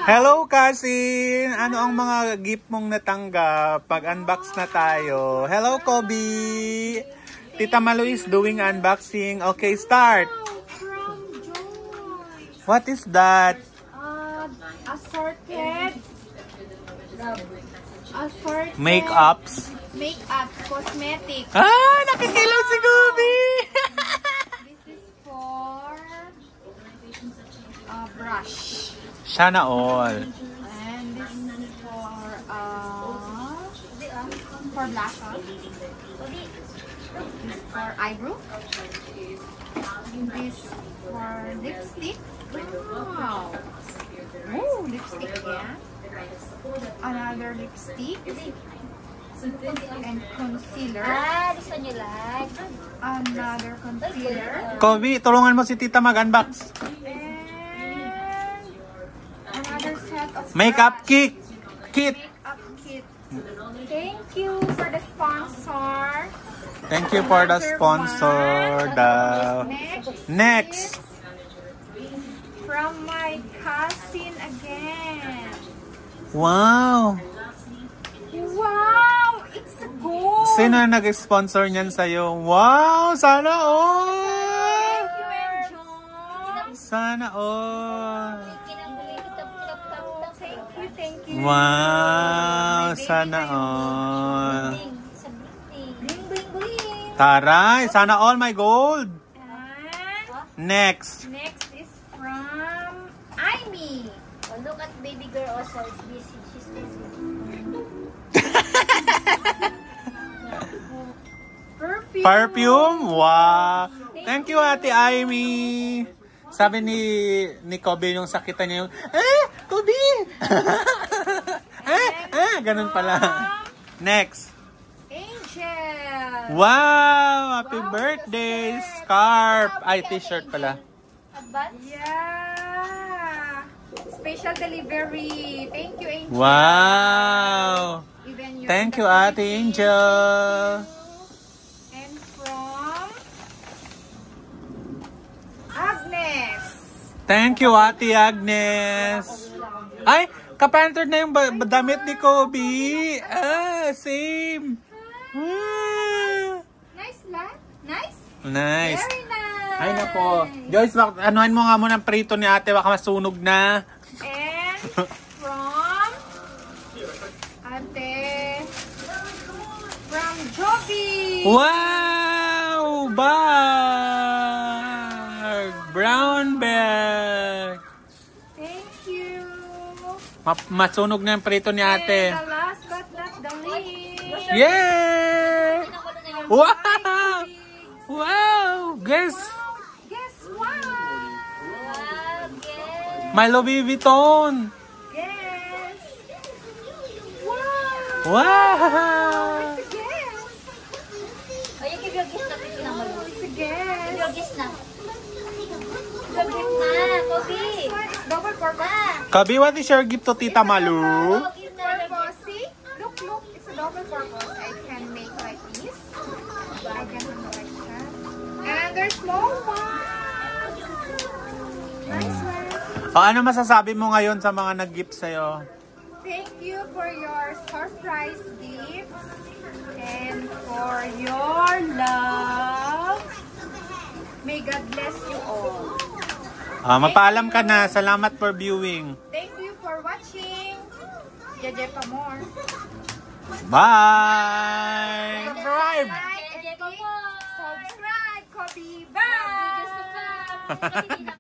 Hello, cousin! Ano ang mga gift mong natanggap? Pag-unbox na tayo. Hello, Kobe! Tita Malu is doing unboxing. Okay, start! From Joy. What is that? Assorted Make-ups. makeup, cosmetic. Ah, nakikilaw si Kobe! This is for brush. Sana all. And this is for blush on. This for eyebrow. This for lipstick. Wow. Oh, lipstick, yeah. Another lipstick. And concealer. This one you like? Another concealer. Kobe, tulungan mo si Tita mag-unbox. And another set of Makeup brush. kit. Makeup kit. Thank you for the sponsor. Thank you for the sponsor. Next. From my cousin again. Wow. Wow! It's a gold! Sino na nag-sponsor niyan sa'yo? Wow! Sana all! Thank you, Enjoy! Sana all! Thank you. Wow! Sana all! Bling, bling, bling. Taray! Sana all my gold! And Next! next is from Amy. Oh, look at baby girl also. It's busy. She's busy. Perfume. Perfume? Wow! Thank you, Ate Amy! Sabi ni Kobe yung sakitan niya yung, Kobe! Ganun pala. Next! Angel. Wow! Happy birthday! Scarf! Ay, t-shirt pala. Advance? Yeah. Special delivery. Thank you, Angel. Wow! Even you're Thank in you, the Ate Philippines. Angel! And from Agnes. Thank you, Ate Agnes! Ay! Kapantod na yung damit ni Kobe! Ah! Same! Ah. Nice lang. Nice. Nice! Very nice. Ay, nako. Joyce, anuhan mo nga muna ng prito ni ate. Baka masunog na. And from Ate. From Joby. Wow! Bag! Brown bag! Thank you. Masunog na yung prito ni ate. And the last but not the least. Yay! Wow! Wow! Guess! Guess what? Wow, yes. My Louis Vuitton! Guess. Wow. Wow! It's a guess. Oh, you give your gift na pito na malo. It's a Give guess. your gift na. Give your gift na, Kobe. It's double purpose. Kobe, what is your gift to Tita Malu? Oh, give na. Purpose. See? Look. It's a double purpose. I can make like this. I can make like that. And there's small ones. Nice one. O, ano masasabi mo ngayon sa mga nag-gift sa'yo? Thank you for your surprise gifts and for your love. May God bless you all. Mapaalam ka na. Salamat for viewing. Thank you for watching. Jeje pa more. Bye! Subscribe! Like and Jeje pa click more. subscribe, Kobe. Bye! Videos ko pa.